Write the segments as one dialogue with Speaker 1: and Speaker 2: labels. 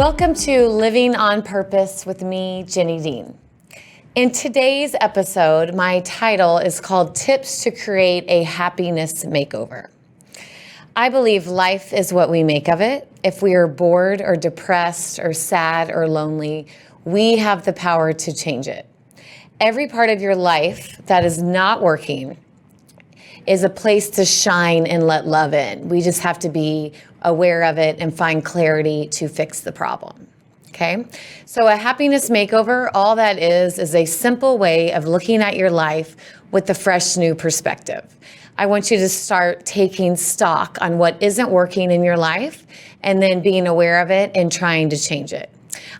Speaker 1: Welcome to Living on Purpose with me, Jenny Dean. In today's episode, my title is called Tips to Create a Happiness Makeover. I believe life is what we make of it. If we are bored or depressed or sad or lonely, we have the power to change it. Every part of your life that is not working is a place to shine and let love in. We just have to be aware of it and find clarity to fix the problem. Okay? So a happiness makeover, all that is a simple way of looking at your life with a fresh new perspective. I want you to start taking stock on what isn't working in your life and then being aware of it and trying to change it.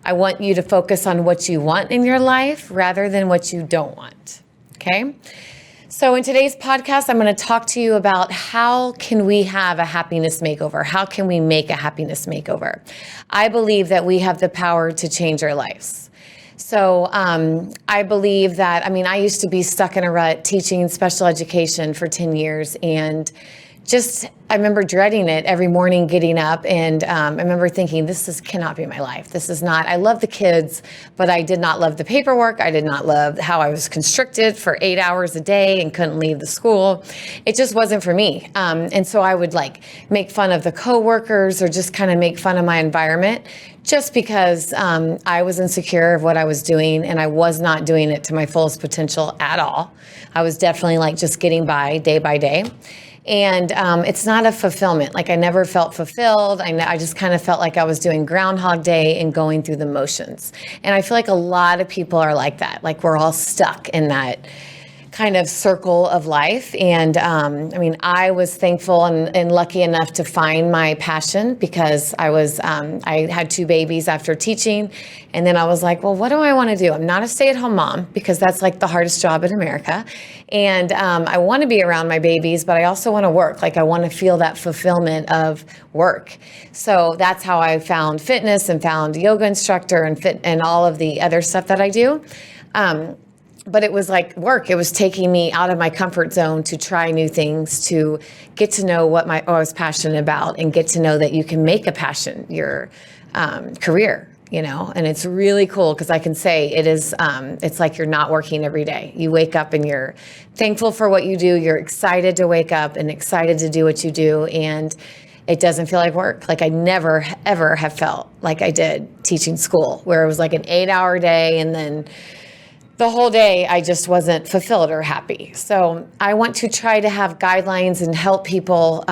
Speaker 1: I want you to focus on what you want in your life rather than what you don't want. Okay? So in today's podcast, I'm going to talk to you about how can we have a happiness makeover? How can we make a happiness makeover? I believe that we have the power to change our lives. So I believe that, I used to be stuck in a rut teaching special education for 10 years and I remember dreading it every morning getting up, and I remember thinking, cannot be my life. This is not, I love the kids, but I did not love the paperwork. I did not love how I was constricted for 8 hours a day and couldn't leave the school. It just wasn't for me. And so I would make fun of the coworkers or just kind of make fun of my environment just because I was insecure of what I was doing and I was not doing it to my fullest potential at all. I was definitely just getting by day. And it's not a fulfillment. I never felt fulfilled. I just kind of felt like I was doing Groundhog Day and going through the motions. And I feel like a lot of people are like that. We're all stuck in that kind of circle of life. And I was thankful and lucky enough to find my passion because I had 2 babies after teaching. And then I was like, well, what do I want to do? I'm not a stay-at-home mom because that's the hardest job in America. And I want to be around my babies, but I also want to work. I want to feel that fulfillment of work. So that's how I found fitness and found yoga instructor and all of the other stuff that I do. But it was work. It was taking me out of my comfort zone to try new things, to get to know what I was passionate about and get to know that you can make a passion your career, and it's really cool because I can say it is, it's like you're not working every day. You wake up and you're thankful for what you do. You're excited to wake up and excited to do what you do. And it doesn't feel like work. I never, ever have felt like I did teaching school where it was an 8-hour day and then the whole day I just wasn't fulfilled or happy. So I want to try to have guidelines and help people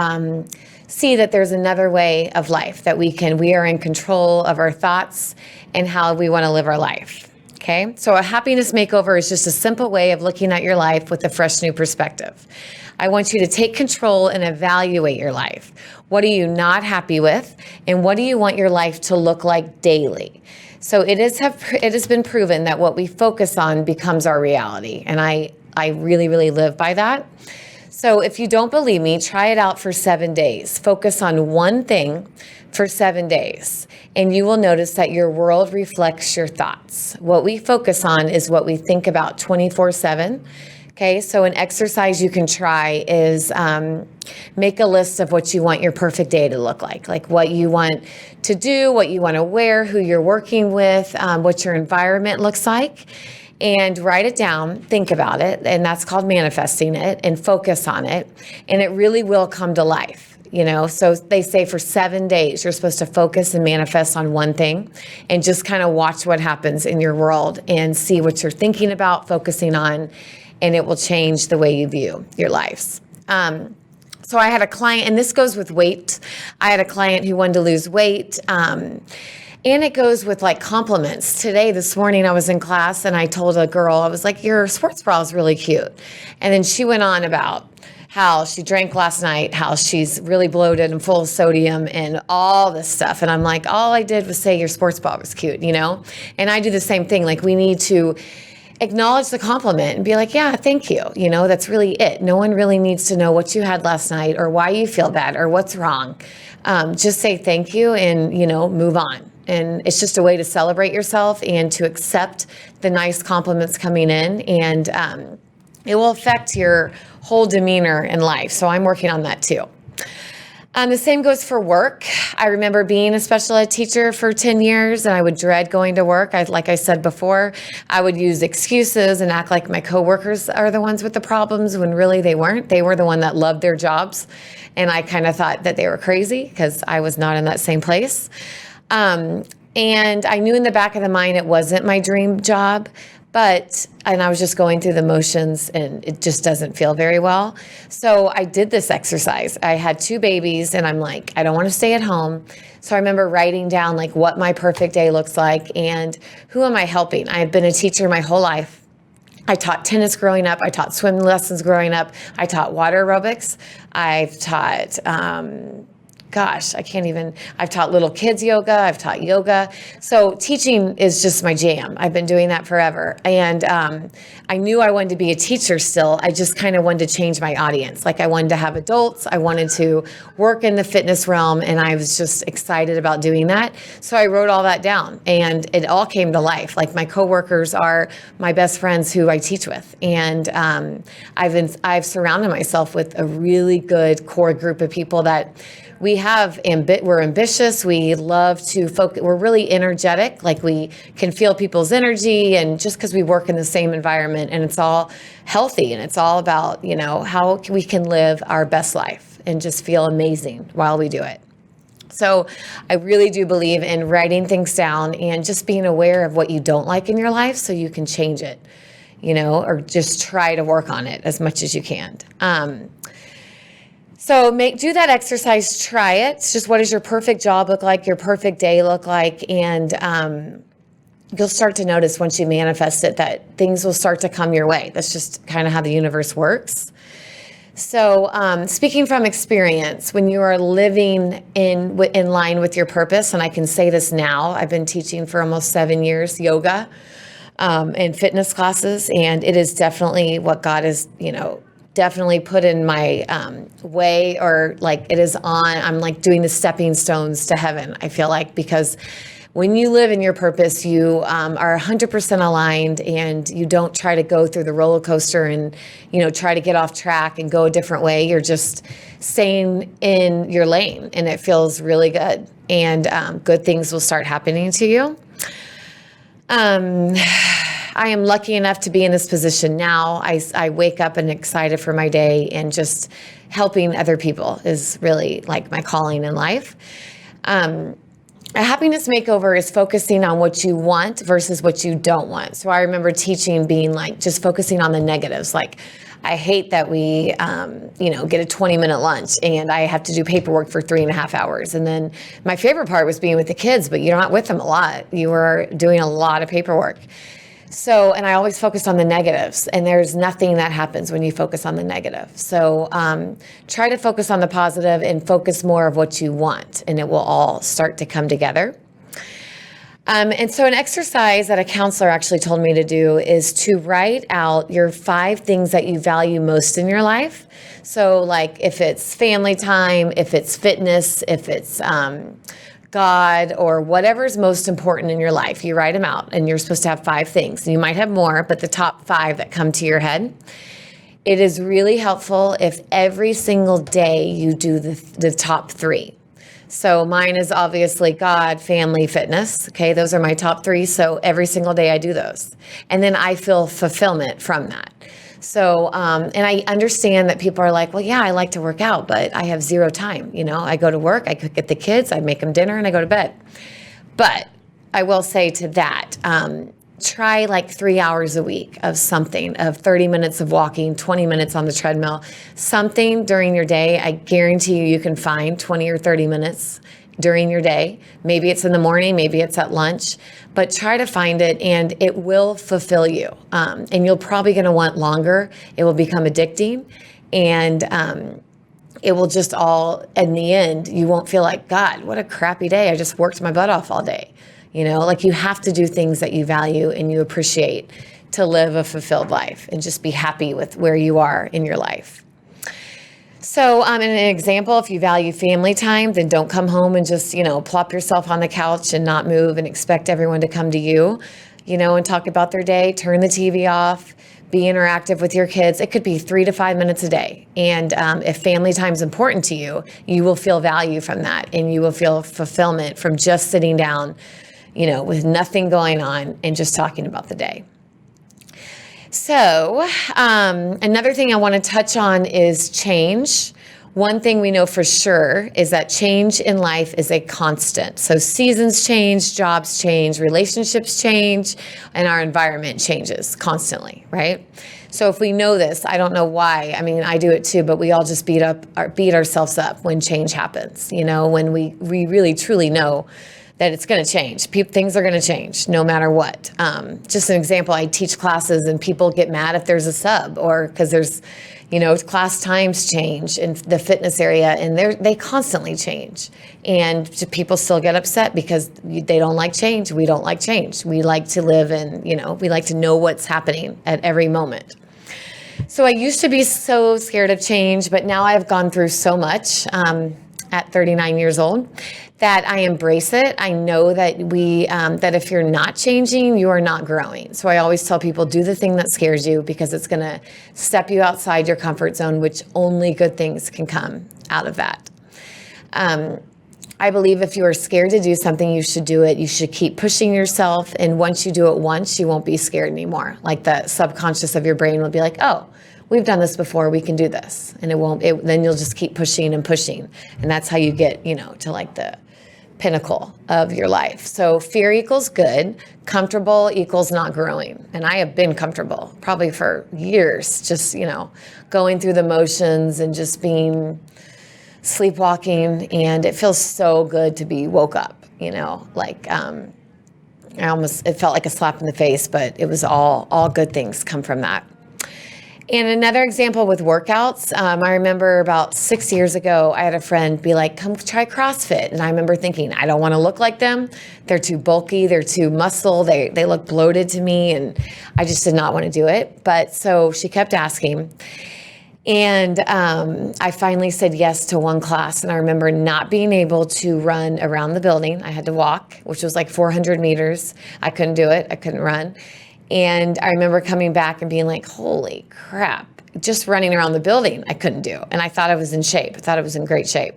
Speaker 1: see that there's another way of life, that we are in control of our thoughts and how we want to live our life. Okay? So a happiness makeover is just a simple way of looking at your life with a fresh new perspective. I want you to take control and evaluate your life. What are you not happy with? And what do you want your life to look like daily? So it has been proven that what we focus on becomes our reality. And I really, really live by that. So if you don't believe me, try it out for 7 days. Focus on one thing for 7 days. And you will notice that your world reflects your thoughts. What we focus on is what we think about 24/7. Okay, so an exercise you can try is make a list of what you want your perfect day to look like what you want to do, what you want to wear, who you're working with, what your environment looks like, and write it down, think about it, and that's called manifesting it, and focus on it, and it really will come to life. So they say for 7 days, you're supposed to focus and manifest on one thing and just kind of watch what happens in your world and see what you're thinking about, focusing on, and it will change the way you view your lives. So I had a client, and this goes with weight. I had a client who wanted to lose weight, and it goes with compliments. This morning I was in class and I told a girl, I was like, your sports bra is really cute. And then she went on about how she drank last night, how she's really bloated and full of sodium and all this stuff. And I'm like, all I did was say your sports bra was cute, And I do the same thing. We need to acknowledge the compliment and be like, yeah, thank you. That's really it. No one really needs to know what you had last night or why you feel bad or what's wrong. Just say thank you and, move on. And it's just a way to celebrate yourself and to accept the nice compliments coming in. And it will affect your whole demeanor in life. So I'm working on that too. The same goes for work. I remember being a special ed teacher for 10 years, and I would dread going to work. Like I said before, I would use excuses and act like my coworkers are the ones with the problems when really they weren't. They were the one that loved their jobs, and I kind of thought that they were crazy because I was not in that same place. And I knew in the back of the mind it wasn't my dream job, and I was just going through the motions, and it just doesn't feel very well. So I did this exercise. I had 2 babies, and I'm like, I don't want to stay at home. So I remember writing down like what my perfect day looks like and who am I helping. I had been a teacher my whole life. I taught tennis growing up. I taught swim lessons growing up. I taught water aerobics. I've taught I've taught little kids yoga, I've taught yoga. So teaching is just my jam. I've been doing that forever. And I knew I wanted to be a teacher still. I just kind of wanted to change my audience. Like I wanted to have adults, I wanted to work in the fitness realm, and I was just excited about doing that. So I wrote all that down, and it all came to life. Like my coworkers are my best friends who I teach with. And I've surrounded myself with a really good core group of people that we're ambitious. We love to focus. We're really energetic. Like we can feel people's energy, and just because we work in the same environment, and it's all healthy, and it's all about, how we can live our best life and just feel amazing while we do it. So I really do believe in writing things down and just being aware of what you don't like in your life so you can change it, or just try to work on it as much as you can. So do that exercise, try it. It's just, what does your perfect job look like, your perfect day look like? And you'll start to notice once you manifest it that things will start to come your way. That's just kind of how the universe works. So speaking from experience, when you are living in line with your purpose, and I can say this now, I've been teaching for almost 7 years, yoga and fitness classes, and it is definitely what God is, definitely put in my way, or like it is I'm like doing the stepping stones to heaven, I feel like, because when you live in your purpose, you are 100% aligned, and you don't try to go through the roller coaster and, try to get off track and go a different way. You're just staying in your lane, and it feels really good, and good things will start happening to you. I am lucky enough to be in this position now. I wake up and excited for my day, and just helping other people is really like my calling in life. A happiness makeover is focusing on what you want versus what you don't want. So I remember teaching being like just focusing on the negatives. Like I hate that we, get a 20-minute lunch and I have to do paperwork for 3.5 hours. And then my favorite part was being with the kids, but you're not with them a lot. You were doing a lot of paperwork. So, and I always focused on the negatives, and there's nothing that happens when you focus on the negative. So try to focus on the positive and focus more of what you want, and it will all start to come together. And so an exercise that a counselor actually told me to do is to write out your 5 things that you value most in your life. So like if it's family time, if it's fitness, if it's God, or whatever's most important in your life, you write them out, and you're supposed to have 5 things. You might have more, but the top 5 that come to your head. It is really helpful if every single day you do the top 3. So mine is obviously God, family, fitness. Okay, those are my top 3. So every single day I do those. And then I feel fulfillment from that. So, and I understand that people are like, well, yeah, I like to work out, but I have 0 time. I go to work, I cook at the kids, I make them dinner, and I go to bed. But I will say to that, try like 3 hours a week of something, of 30 minutes of walking, 20 minutes on the treadmill, something during your day. I guarantee you can find 20 or 30 minutes during your day. Maybe it's in the morning, maybe it's at lunch, but try to find it, and it will fulfill you. And you're probably going to want longer. It will become addicting, and it will just all, in the end, you won't feel like, God, what a crappy day. I just worked my butt off all day. Like you have to do things that you value and you appreciate to live a fulfilled life and just be happy with where you are in your life. So in an example, if you value family time, then don't come home and just, plop yourself on the couch and not move and expect everyone to come to you, and talk about their day. Turn the TV off, be interactive with your kids. It could be 3 to 5 minutes a day. And if family time is important to you, you will feel value from that, and you will feel fulfillment from just sitting down, with nothing going on and just talking about the day. So another thing I want to touch on is change. One thing we know for sure is that change in life is a constant. So seasons change, jobs change, relationships change, and our environment changes constantly, right? So if we know this, I don't know why. I mean, I do it too, but we all just beat ourselves up when change happens. When we really truly know that it's going to change. Things are going to change no matter what. Just an example, I teach classes and people get mad if there's a sub, or because there's, class times change in the fitness area, and they constantly change. And people still get upset because they don't like change. We don't like change. We like to live in, we like to know what's happening at every moment. So I used to be so scared of change, but now I've gone through so much at 39 years old that I embrace it. I know that that if you're not changing, you are not growing. So I always tell people, do the thing that scares you, because it's going to step you outside your comfort zone, which only good things can come out of that. I believe if you are scared to do something, you should do it. You should keep pushing yourself. And once you do it once, you won't be scared anymore. Like the subconscious of your brain will be like, oh, we've done this before, we can do this. And then you'll just keep pushing and pushing. And that's how you get, to like the pinnacle of your life. So fear equals good, comfortable equals not growing. And I have been comfortable probably for years, just, going through the motions and just being sleepwalking. And it feels so good to be woke up, it felt like a slap in the face, but it was all good things come from that. And another example with workouts, I remember about 6 years ago, I had a friend be like, come try CrossFit. And I remember thinking, I don't want to look like them. They're too bulky. They're too muscle. They look bloated to me. And I just did not want to do it. But so she kept asking. And I finally said yes to one class. And I remember not being able to run around the building. I had to walk, which was like 400 meters. I couldn't do it. I couldn't run. And I remember coming back and being like, holy crap, just running around the building, I couldn't do. And I thought I was in shape. I thought I was in great shape.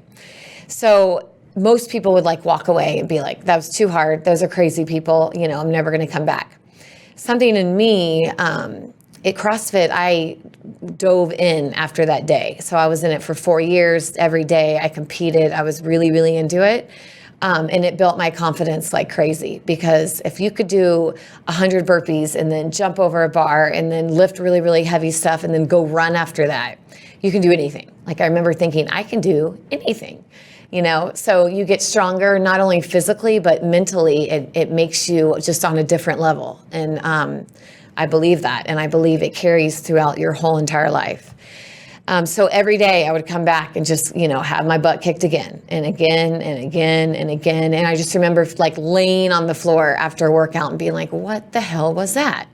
Speaker 1: So most people would like walk away and be like, that was too hard. Those are crazy people. I'm never going to come back. Something in me, at CrossFit, I dove in after that day. So I was in it for 4 years. Every day I competed. I was really, really into it. And it built my confidence like crazy, because if you could do 100 burpees and then jump over a bar and then lift really, really heavy stuff and then go run after that, you can do anything. Like I remember thinking, I can do anything, so you get stronger, not only physically, but mentally. It makes you just on a different level. And I believe that. And I believe it carries throughout your whole entire life. So every day I would come back and just, have my butt kicked again and again and again and again. And I just remember like laying on the floor after a workout and being like, what the hell was that?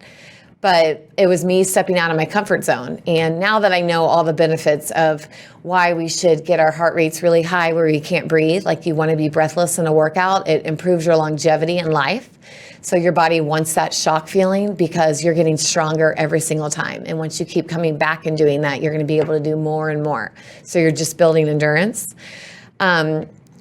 Speaker 1: But it was me stepping out of my comfort zone. And now that I know all the benefits of why we should get our heart rates really high where you can't breathe, like you want to be breathless in a workout, it improves your longevity in life. So your body wants that shock feeling because you're getting stronger every single time. And once you keep coming back and doing that, you're going to be able to do more and more. So you're just building endurance.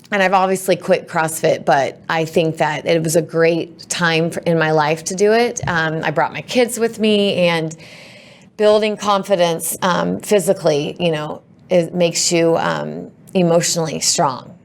Speaker 1: And I've obviously quit CrossFit, but I think that it was a great time in my life to do it. I brought my kids with me, and building confidence physically, it makes you emotionally strong.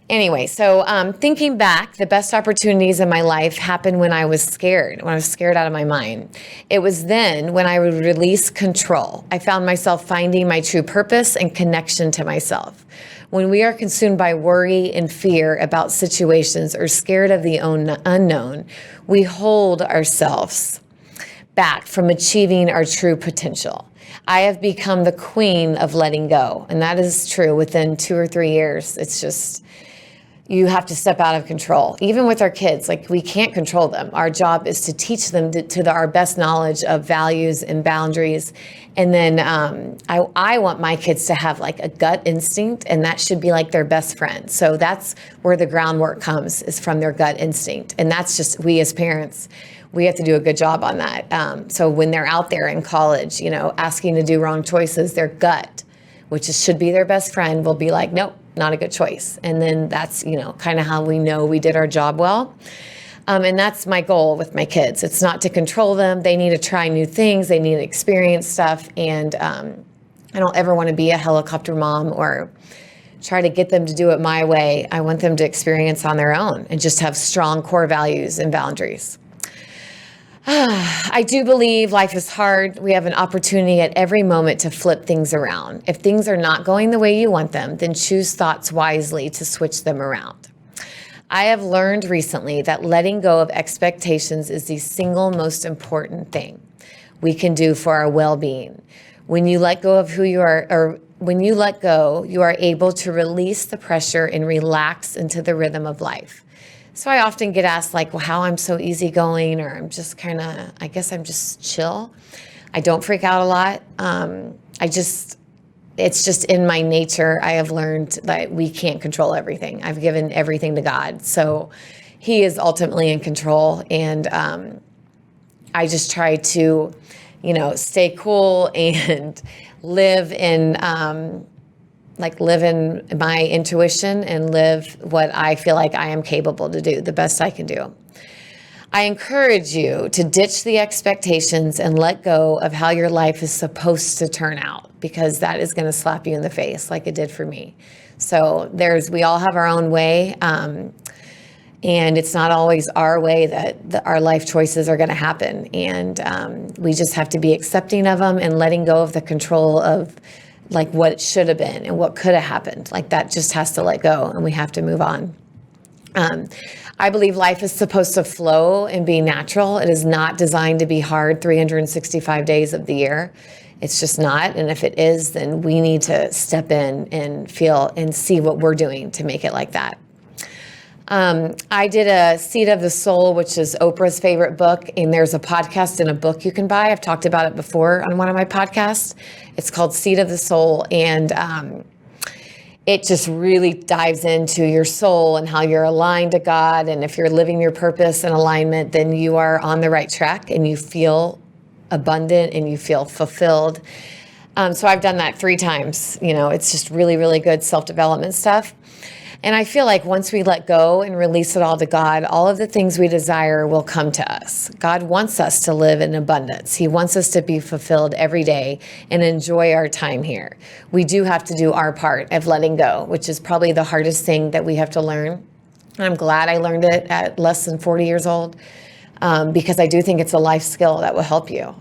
Speaker 1: Anyway, so thinking back, the best opportunities in my life happened when I was scared out of my mind. It was then when I would release control. I found myself finding my true purpose and connection to myself. When we are consumed by worry and fear about situations or scared of the unknown, we hold ourselves back from achieving our true potential. I have become the queen of letting go. And that is true within 2 or 3 years. It's just, you have to step out of control. Even with our kids, like we can't control them. Our job is to teach them to our best knowledge of values and boundaries. And then I want my kids to have like a gut instinct, and that should be like their best friend. So that's where the groundwork comes, is from their gut instinct. And that's just, we as parents, we have to do a good job on that. So when they're out there in college, asking to do wrong choices, their gut, which should be their best friend, will be like, nope, not a good choice. And then that's, kind of how we know we did our job well. And that's my goal with my kids. It's not to control them. They need to try new things. They need to experience stuff. And I don't ever want to be a helicopter mom or try to get them to do it my way. I want them to experience on their own and just have strong core values and boundaries. I do believe life is hard. We have an opportunity at every moment to flip things around. If things are not going the way you want them, then choose thoughts wisely to switch them around. I have learned recently that letting go of expectations is the single most important thing we can do for our well-being. When you let go of who you are, or when you let go, you are able to release the pressure and relax into the rhythm of life. So I often get asked well, how I'm so easygoing, or I'm just I guess I'm just chill. I don't freak out a lot. It's just in my nature. I have learned that we can't control everything. I've given everything to God. So He is ultimately in control. And I just try to, stay cool and live in my intuition and live what I feel like I am capable to do, the best I can do. I encourage you to ditch the expectations and let go of how your life is supposed to turn out, because that is going to slap you in the face like it did for me. So we all have our own way, and it's not always our way that our life choices are going to happen. And we just have to be accepting of them and letting go of the control of what should have been and what could have happened. That just has to let go, and we have to move on. I believe life is supposed to flow and be natural. It is not designed to be hard 365 days of the year. It's just not. And if it is, then we need to step in and feel and see what we're doing to make it like that. I did a Seed of the Soul, which is Oprah's favorite book. And there's a podcast and a book you can buy. I've talked about it before on one of my podcasts. It's called Seed of the Soul. And it just really dives into your soul and how you're aligned to God. And if you're living your purpose and alignment, then you are on the right track and you feel abundant and you feel fulfilled. So I've done that 3 times. It's just really, really good self-development stuff. And I feel like once we let go and release it all to God, all of the things we desire will come to us. God wants us to live in abundance. He wants us to be fulfilled every day and enjoy our time here. We do have to do our part of letting go, which is probably the hardest thing that we have to learn. And I'm glad I learned it at less than 40 years old, because I do think it's a life skill that will help you.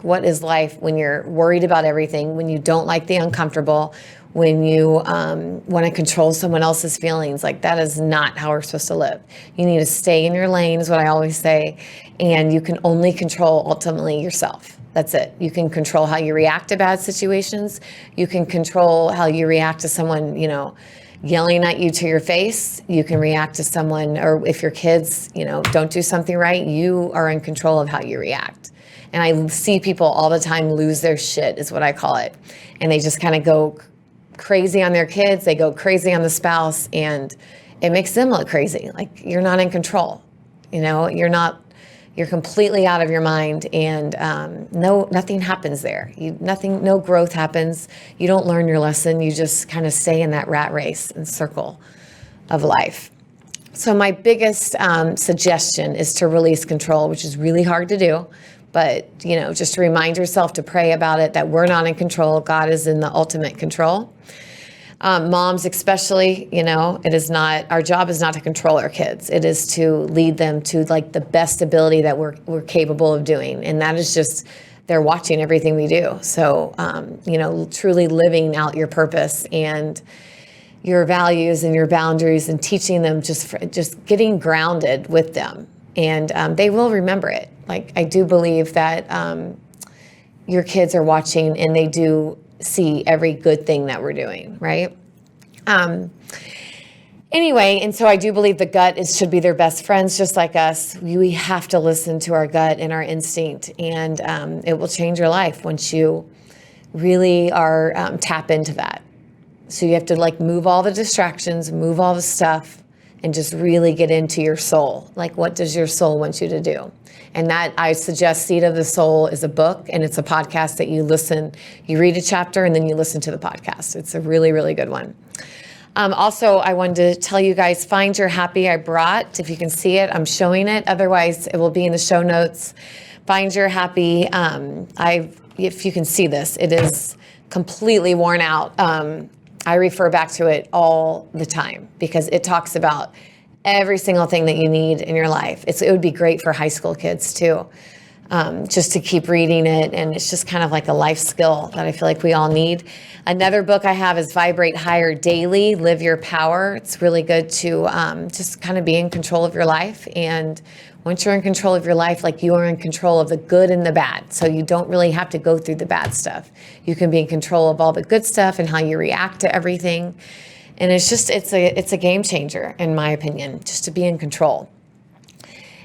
Speaker 1: What is life when you're worried about everything, when you don't like the uncomfortable, when you want to control someone else's feelings? That is not how we're supposed to live. You need to stay in your lane, is what I always say, and you can only control ultimately yourself. That's it. You can control how you react to bad situations. You can control how you react to someone, yelling at you to your face. You can react to someone, or if your kids, don't do something right, you are in control of how you react. And I see people all the time lose their shit, is what I call it. And they just kind of go crazy on their kids. They go crazy on the spouse, and it makes them look crazy. You're not in control. You're completely out of your mind, and nothing happens there. No growth happens. You don't learn your lesson. You just kind of stay in that rat race and circle of life. So my biggest suggestion is to release control, which is really hard to do. But, just to remind yourself to pray about it, that we're not in control. God is in the ultimate control. Moms especially, it is not, our job is not to control our kids. It is to lead them to the best ability that we're capable of doing. And that is just, they're watching everything we do. So, truly living out your purpose and your values and your boundaries, and teaching them, just getting grounded with them. And they will remember it. I do believe that your kids are watching, and they do see every good thing that we're doing, right? Anyway, and so I do believe the gut should be their best friends, just like us. We have to listen to our gut and our instinct, and it will change your life once you really are tap into that. So you have to move all the distractions, move all the stuff, and just really get into your soul. Like, what does your soul want you to do? And that, I suggest Seed of the Soul is a book, and it's a podcast that you read a chapter and then you listen to the podcast. It's a really, really good one. Also, I wanted to tell you guys, find your happy I brought. If you can see it, I'm showing it. Otherwise, it will be in the show notes. Find your happy. If you can see this, it is completely worn out. I refer back to it all the time because it talks about every single thing that you need in your life. It would be great for high school kids too, just to keep reading it. And it's just kind of like a life skill that I feel like we all need. Another book I have is Vibrate Higher Daily, Live Your Power. It's really good to just kind of be in control of your life. And once you're in control of your life, like, you are in control of the good and the bad. So you don't really have to go through the bad stuff. You can be in control of all the good stuff and how you react to everything. And it's a game changer, in my opinion, just to be in control.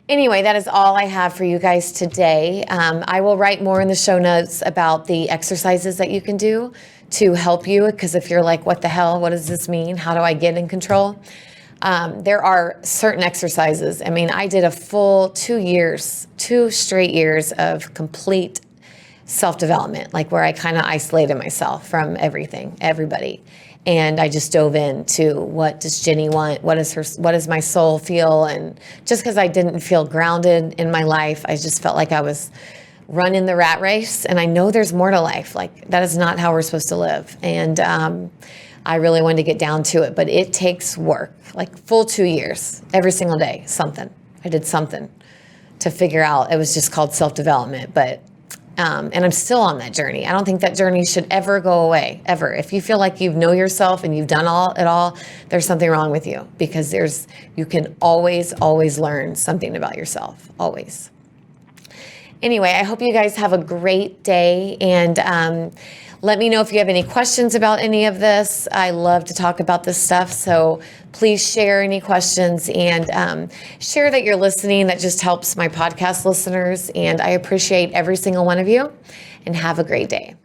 Speaker 1: Anyway, that is all I have for you guys today. I will write more in the show notes about the exercises that you can do to help you, because if you're like, what the hell, what does this mean? How do I get in control? There are certain exercises. I mean, I did a full 2 straight years of complete self-development, like where I kind of isolated myself from everybody. And I just dove into, what does Jenny want? What does my soul feel? And just because I didn't feel grounded in my life, I just felt like I was running the rat race. And I know there's more to life. Like, that is not how we're supposed to live. And I really wanted to get down to it, but it takes work, like full 2 years, every single day, something. I did something to figure out. It was just called self-development, but and I'm still on that journey. I don't think that journey should ever go away, ever. If you feel like you know yourself and you've done it all, there's something wrong with you, because you can always learn something about yourself, always. Anyway, I hope you guys have a great day, and let me know if you have any questions about any of this. I love to talk about this stuff, so please share any questions, and share that you're listening. That just helps my podcast listeners, and I appreciate every single one of you, and have a great day.